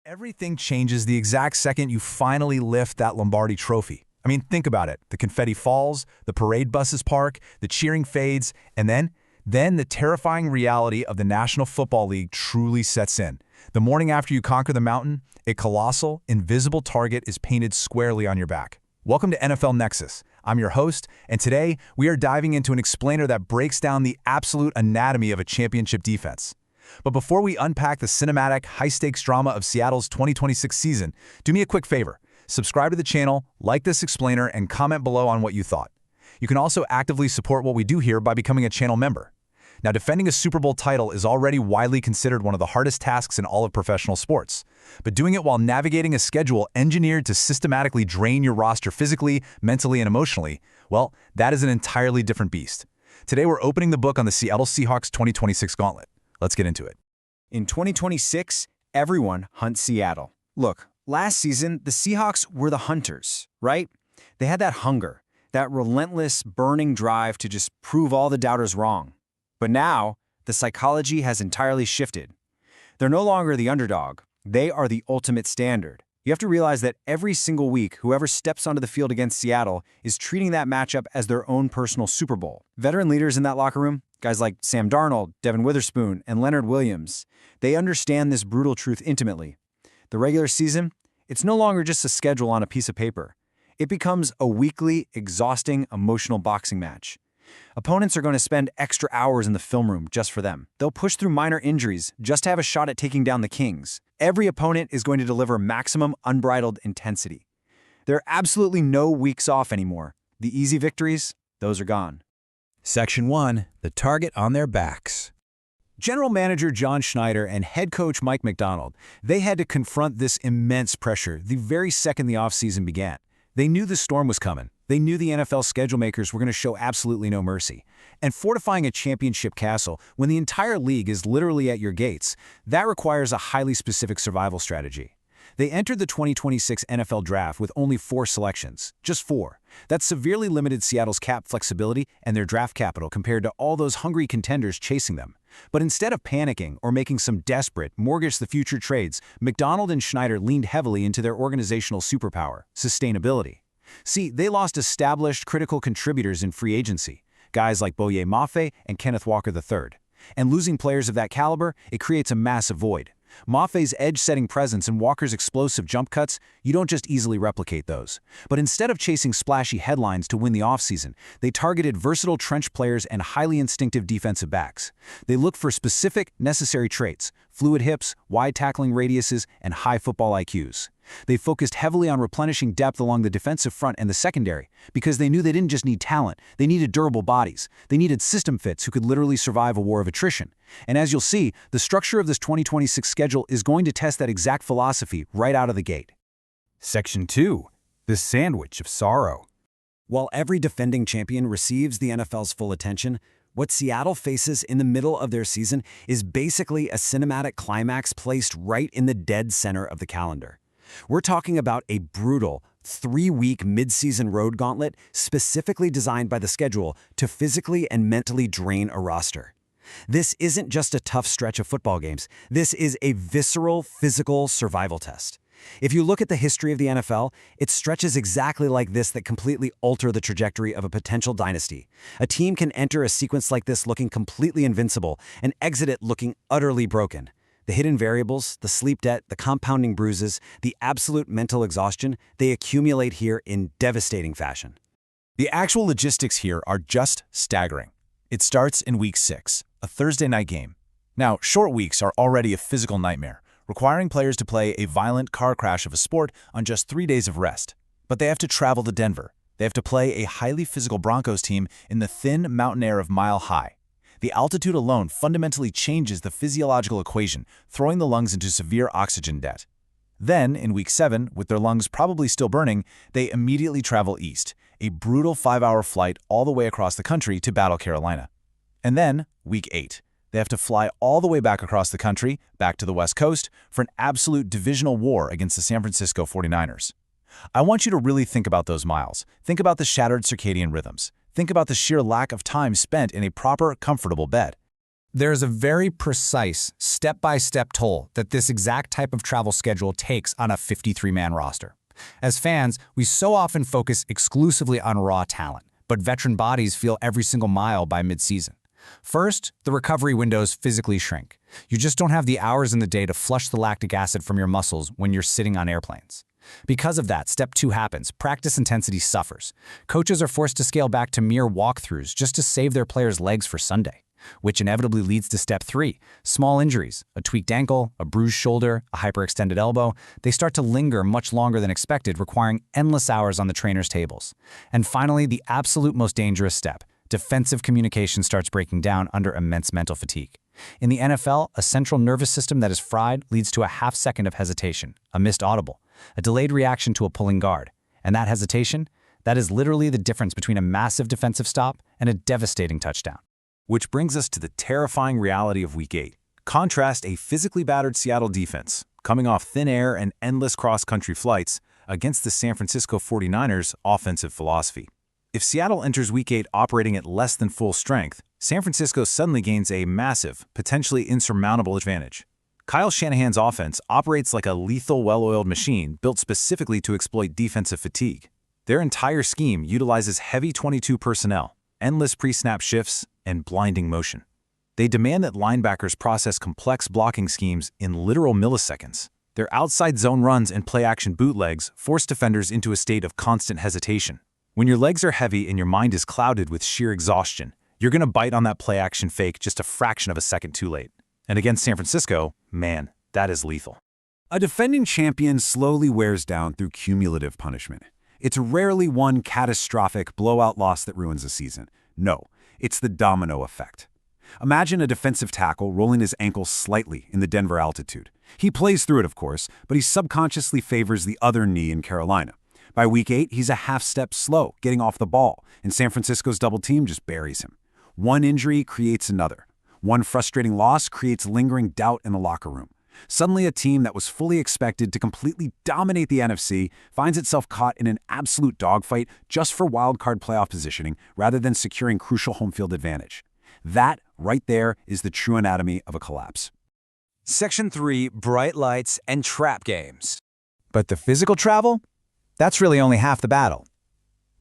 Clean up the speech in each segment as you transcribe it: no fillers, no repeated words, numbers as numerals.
Everything changes the exact second you finally lift that Lombardi trophy. I mean, think about it. The confetti falls, the parade buses park, the cheering fades, and then the terrifying reality of the National Football League truly sets in. The morning after you conquer the mountain, a colossal, invisible target is painted squarely on your back. Welcome to NFL Nexus. I'm your host, and today we are diving into an explainer that breaks down the absolute anatomy of a championship defense. But before we unpack the cinematic, high-stakes drama of Seattle's 2026 season, do me a quick favor. Subscribe to the channel, like this explainer, and comment below on what you thought. You can also actively support what we do here by becoming a channel member. Now, defending a Super Bowl title is already widely considered one of the hardest tasks in all of professional sports. But doing it while navigating a schedule engineered to systematically drain your roster physically, mentally, and emotionally, well, that is an entirely different beast. Today, we're opening the book on the Seattle Seahawks 2026 gauntlet. Let's get into it. In 2026, everyone hunts Seattle. Look, last season, the Seahawks were the hunters, right? They had that hunger, that relentless, burning drive to just prove all the doubters wrong. But now, the psychology has entirely shifted. They're no longer the underdog. They are the ultimate standard. You have to realize that every single week, whoever steps onto the field against Seattle is treating that matchup as their own personal Super Bowl. Veteran leaders in that locker room, guys like Sam Darnold, Devin Witherspoon, and Leonard Williams, they understand this brutal truth intimately. The regular season, it's no longer just a schedule on a piece of paper. It becomes a weekly, exhausting, emotional boxing match. Opponents are going to spend extra hours in the film room just for them. They'll push through minor injuries just to have a shot at taking down the Kings. Every opponent is going to deliver maximum unbridled intensity. There are absolutely no weeks off anymore. The easy victories, those are gone. Section 1. The target on their backs. General Manager John Schneider and head coach Mike McDonald, they had to confront this immense pressure the very second the offseason began. They knew the storm was coming. They knew the NFL schedule makers were going to show absolutely no mercy. And fortifying a championship castle when the entire league is literally at your gates, that requires a highly specific survival strategy. They entered the 2026 NFL Draft with only 4 selections, just 4. That severely limited Seattle's cap flexibility and their draft capital compared to all those hungry contenders chasing them. But instead of panicking or making some desperate, mortgage-the-future trades, McDonald and Schneider leaned heavily into their organizational superpower, sustainability. See, they lost established critical contributors in free agency, guys like Boye Mafe and Kenneth Walker III. And losing players of that caliber, it creates a massive void. Maffei's edge-setting presence and Walker's explosive jump cuts, you don't just easily replicate those. But instead of chasing splashy headlines to win the offseason, they targeted versatile trench players and highly instinctive defensive backs. They looked for specific, necessary traits: fluid hips, wide tackling radiuses, and high football IQs. They focused heavily on replenishing depth along the defensive front and the secondary, because they knew they didn't just need talent, they needed durable bodies. They needed system fits who could literally survive a war of attrition. And as you'll see, the structure of this 2026 schedule is going to test that exact philosophy right out of the gate. Section 2. The sandwich of sorrow. While every defending champion receives the NFL's full attention, what Seattle faces in the middle of their season is basically a cinematic climax placed right in the dead center of the calendar. We're talking about a brutal, 3-week mid-season road gauntlet specifically designed by the schedule to physically and mentally drain a roster. This isn't just a tough stretch of football games. This is a visceral, physical survival test. If you look at the history of the NFL, it stretches exactly like this that completely alter the trajectory of a potential dynasty. A team can enter a sequence like this looking completely invincible and exit it looking utterly broken. The hidden variables, the sleep debt, the compounding bruises, the absolute mental exhaustion, they accumulate here in devastating fashion. The actual logistics here are just staggering. It starts in Week 6, a Thursday night game. Now, short weeks are already a physical nightmare, requiring players to play a violent car crash of a sport on just 3 days of rest. But they have to travel to Denver. They have to play a highly physical Broncos team in the thin mountain air of Mile High. The altitude alone fundamentally changes the physiological equation, throwing the lungs into severe oxygen debt. Then, in Week 7, with their lungs probably still burning, they immediately travel east, a brutal 5-hour flight all the way across the country to Battle, Carolina. And then, Week 8, they have to fly all the way back across the country, back to the West Coast, for an absolute divisional war against the San Francisco 49ers. I want you to really think about those miles. Think about the shattered circadian rhythms. Think about the sheer lack of time spent in a proper, comfortable bed. There's a very precise, step-by-step toll that this exact type of travel schedule takes on a 53-man roster. As fans, we so often focus exclusively on raw talent, but veteran bodies feel every single mile by mid-season. First, the recovery windows physically shrink. You just don't have the hours in the day to flush the lactic acid from your muscles when you're sitting on airplanes. Because of that, step 2 happens. Practice intensity suffers. Coaches are forced to scale back to mere walkthroughs just to save their players' legs for Sunday, which inevitably leads to step 3. Small injuries, a tweaked ankle, a bruised shoulder, a hyperextended elbow, they start to linger much longer than expected, requiring endless hours on the trainer's tables. And finally, the absolute most dangerous step. Defensive communication starts breaking down under immense mental fatigue. In the NFL, a central nervous system that is fried leads to a half second of hesitation, a missed audible, a delayed reaction to a pulling guard. And that hesitation, that is literally the difference between a massive defensive stop and a devastating touchdown. Which brings us to the terrifying reality of Week 8. Contrast a physically battered Seattle defense, coming off thin air and endless cross-country flights, against the San Francisco 49ers' offensive philosophy. If Seattle enters Week 8 operating at less than full strength, San Francisco suddenly gains a massive, potentially insurmountable advantage. Kyle Shanahan's offense operates like a lethal, well-oiled machine built specifically to exploit defensive fatigue. Their entire scheme utilizes heavy 22 personnel, endless pre-snap shifts, and blinding motion. They demand that linebackers process complex blocking schemes in literal milliseconds. Their outside zone runs and play-action bootlegs force defenders into a state of constant hesitation. When your legs are heavy and your mind is clouded with sheer exhaustion, you're going to bite on that play-action fake just a fraction of a second too late. And against San Francisco, man, that is lethal. A defending champion slowly wears down through cumulative punishment. It's rarely one catastrophic blowout loss that ruins a season. No, it's the domino effect. Imagine a defensive tackle rolling his ankle slightly in the Denver altitude. He plays through it, of course, but he subconsciously favors the other knee in Carolina. By Week 8, he's a half step slow, getting off the ball, and San Francisco's double team just buries him. One injury creates another. One frustrating loss creates lingering doubt in the locker room. Suddenly, a team that was fully expected to completely dominate the NFC finds itself caught in an absolute dogfight just for wildcard playoff positioning rather than securing crucial home field advantage. That, right there, is the true anatomy of a collapse. Section 3, bright lights and trap games. But the physical travel? That's really only half the battle.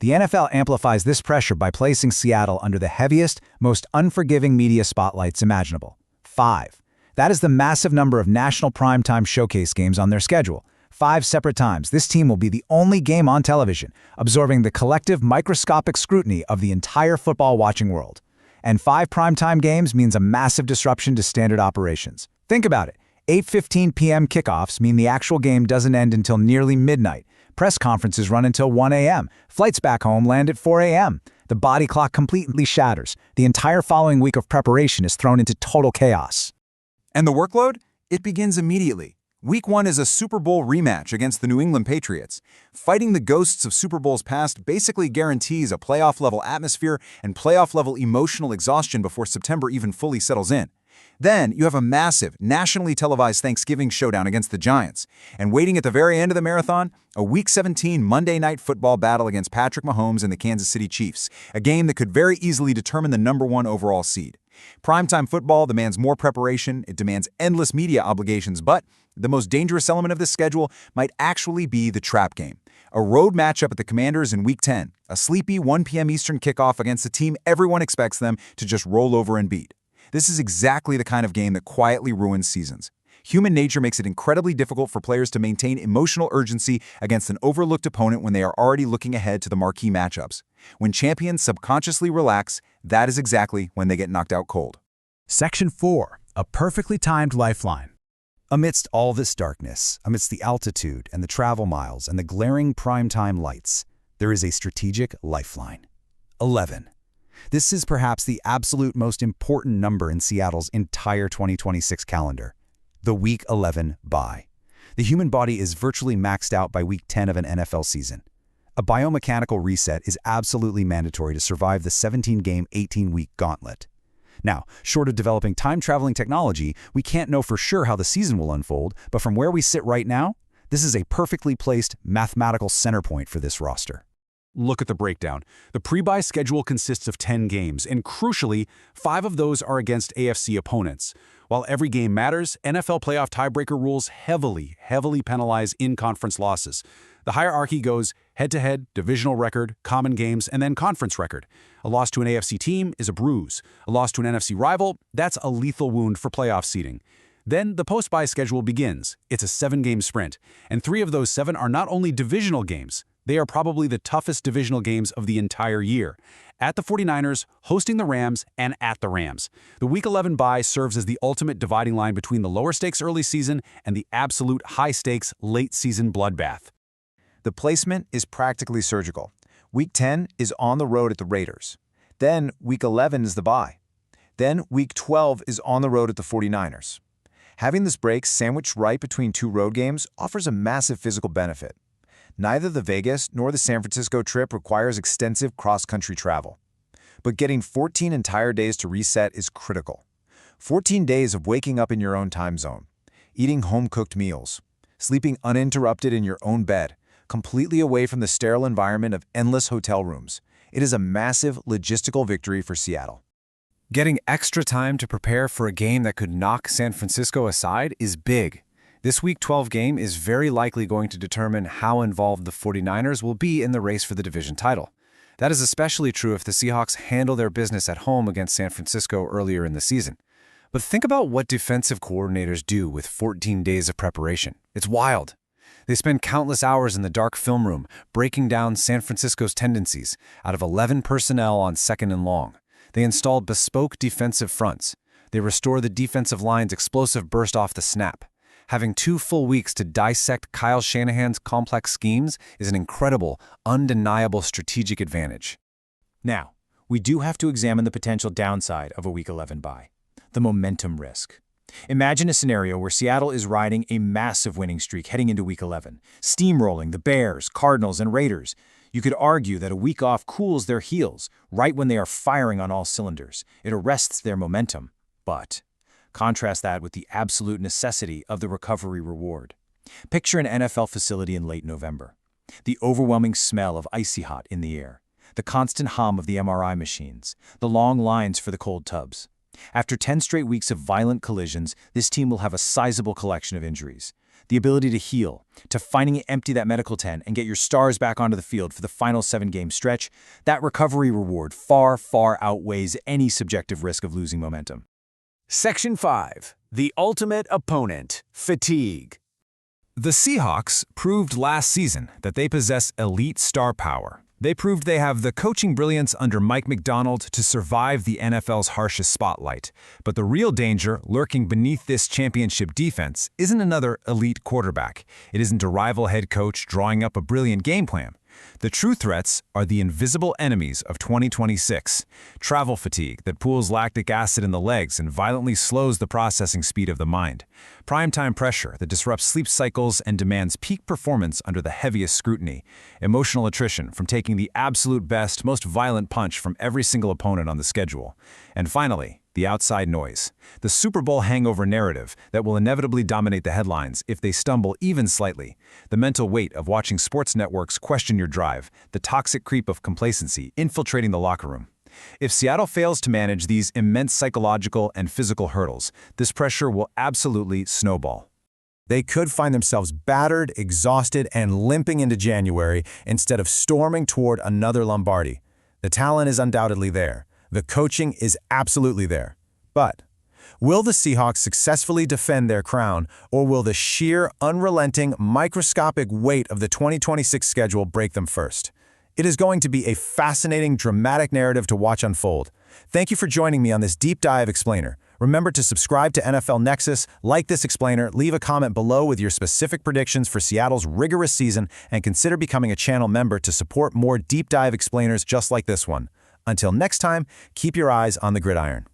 The NFL amplifies this pressure by placing Seattle under the heaviest, most unforgiving media spotlights imaginable. 5. That is the massive number of national primetime showcase games on their schedule. 5 separate times, this team will be the only game on television, absorbing the collective microscopic scrutiny of the entire football-watching world. And 5 primetime games means a massive disruption to standard operations. Think about it. 8:15 p.m. kickoffs mean the actual game doesn't end until nearly midnight. Press conferences run until 1 a.m. Flights back home land at 4 a.m. The body clock completely shatters. The entire following week of preparation is thrown into total chaos. And the workload? It begins immediately. Week 1 is a Super Bowl rematch against the New England Patriots. Fighting the ghosts of Super Bowls past basically guarantees a playoff-level atmosphere and playoff-level emotional exhaustion before September even fully settles in. Then, you have a massive, nationally televised Thanksgiving showdown against the Giants. And waiting at the very end of the marathon, a Week 17 Monday Night Football battle against Patrick Mahomes and the Kansas City Chiefs, a game that could very easily determine the #1 overall seed. Primetime football demands more preparation, it demands endless media obligations, but the most dangerous element of this schedule might actually be the trap game. A road matchup at the Commanders in Week 10, a sleepy 1 p.m. Eastern kickoff against a team everyone expects them to just roll over and beat. This is exactly the kind of game that quietly ruins seasons. Human nature makes it incredibly difficult for players to maintain emotional urgency against an overlooked opponent when they are already looking ahead to the marquee matchups. When champions subconsciously relax, that is exactly when they get knocked out cold. Section 4, a perfectly timed lifeline. Amidst all this darkness, amidst the altitude and the travel miles and the glaring primetime lights, there is a strategic lifeline. 11. This is perhaps the absolute most important number in Seattle's entire 2026 calendar. The Week 11 bye. The human body is virtually maxed out by Week 10 of an NFL season. A biomechanical reset is absolutely mandatory to survive the 17-game, 18-week gauntlet. Now, short of developing time-traveling technology, we can't know for sure how the season will unfold, but from where we sit right now, this is a perfectly placed mathematical center point for this roster. Look at the breakdown. The pre-bye schedule consists of 10 games, and crucially, 5 of those are against AFC opponents. While every game matters, NFL playoff tiebreaker rules heavily penalize in-conference losses. The hierarchy goes head-to-head, divisional record, common games, and then conference record. A loss to an AFC team is a bruise. A loss to an NFC rival, that's a lethal wound for playoff seeding. Then the post-bye schedule begins. It's a 7-game sprint, and 3 of those 7 are not only divisional games, they are probably the toughest divisional games of the entire year. At the 49ers, hosting the Rams, and at the Rams. The Week 11 bye serves as the ultimate dividing line between the lower-stakes early season and the absolute high-stakes late-season bloodbath. The placement is practically surgical. Week 10 is on the road at the Raiders. Then Week 11 is the bye. Then Week 12 is on the road at the 49ers. Having this break sandwiched right between 2 road games offers a massive physical benefit. Neither the Vegas nor the San Francisco trip requires extensive cross-country travel. But getting 14 entire days to reset is critical. 14 days of waking up in your own time zone, eating home-cooked meals, sleeping uninterrupted in your own bed, completely away from the sterile environment of endless hotel rooms. It is a massive logistical victory for Seattle. Getting extra time to prepare for a game that could knock San Francisco aside is big. This Week 12 game is very likely going to determine how involved the 49ers will be in the race for the division title. That is especially true if the Seahawks handle their business at home against San Francisco earlier in the season. But think about what defensive coordinators do with 14 days of preparation. It's wild. They spend countless hours in the dark film room breaking down San Francisco's tendencies out of 11 personnel on 2nd and long. They install bespoke defensive fronts. They restore the defensive line's explosive burst off the snap. Having 2 full weeks to dissect Kyle Shanahan's complex schemes is an incredible, undeniable strategic advantage. Now, we do have to examine the potential downside of a Week 11 bye, the momentum risk. Imagine a scenario where Seattle is riding a massive winning streak heading into Week 11, steamrolling the Bears, Cardinals, and Raiders. You could argue that a week off cools their heels right when they are firing on all cylinders. It arrests their momentum. But contrast that with the absolute necessity of the recovery reward. Picture an NFL facility in late November. The overwhelming smell of icy hot in the air. The constant hum of the MRI machines. The long lines for the cold tubs. After 10 straight weeks of violent collisions, this team will have a sizable collection of injuries. The ability to heal, to finally empty that medical tent and get your stars back onto the field for the final 7-game stretch, that recovery reward far outweighs any subjective risk of losing momentum. Section 5. The ultimate opponent, fatigue. The Seahawks proved last season that they possess elite star power. They proved they have the coaching brilliance under Mike Macdonald to survive the NFL's harshest spotlight. But the real danger lurking beneath this championship defense isn't another elite quarterback. It isn't a rival head coach drawing up a brilliant game plan. The true threats are the invisible enemies of 2026. Travel fatigue that pools lactic acid in the legs and violently slows the processing speed of the mind. Primetime pressure that disrupts sleep cycles and demands peak performance under the heaviest scrutiny. Emotional attrition from taking the absolute best, most violent punch from every single opponent on the schedule. And finally, the outside noise, the Super Bowl hangover narrative that will inevitably dominate the headlines if they stumble even slightly, the mental weight of watching sports networks question your drive, the toxic creep of complacency infiltrating the locker room. If Seattle fails to manage these immense psychological and physical hurdles, this pressure will absolutely snowball. They could find themselves battered, exhausted, and limping into January instead of storming toward another Lombardi. The talent is undoubtedly there. The coaching is absolutely there. But will the Seahawks successfully defend their crown, or will the sheer, unrelenting, microscopic weight of the 2026 schedule break them first? It is going to be a fascinating, dramatic narrative to watch unfold. Thank you for joining me on this deep dive explainer. Remember to subscribe to NFL Nexus, like this explainer, leave a comment below with your specific predictions for Seattle's rigorous season, and consider becoming a channel member to support more deep dive explainers just like this one. Until next time, keep your eyes on the gridiron.